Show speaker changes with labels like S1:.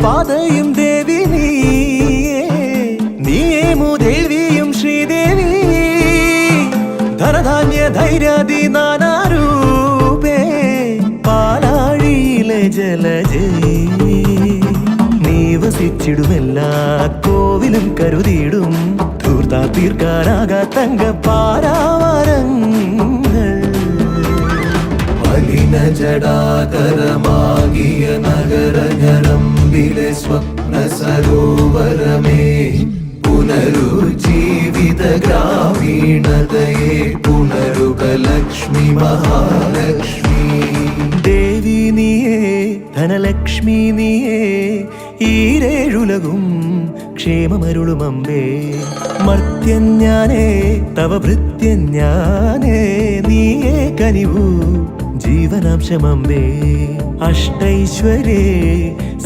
S1: പാതയും ദേവി നീയേ മൂദേവിയും ശ്രീദേവി ധനധാന്യ ധൈര്യാദി നാനാരൂപേ പാലാഴിയിലെ ജലജേ നീ വസിച്ചിടുമെല്ലാ കോവിലും കരുതിയിടും ധൂർത്താ തീർക്കാനാകാ തങ്കപ്പാരാവാരങ്ങൾ മലിന ജടാകരമാകിയ നഗരഞരമ്പിലെ സ്വപ്ന സരോവരമേ പുനരുജ്ജീവിത ഗ്രാമീണതയെ പുനരുക ലക്ഷ്മി മഹാലക്ഷ്മി ദേവി നീയേ ധനലക്ഷ്മി നീയേ ഈരേഴുലകും ക്ഷേമമരുളുമമ്പേ മർത്യൻ ഞാനേ തവ ഭൃത്യൻ ഞാനേ നീയേ കനിവൂ ജീവനാംശമമ്പേ അഷ്ടൈശ്വര്യേ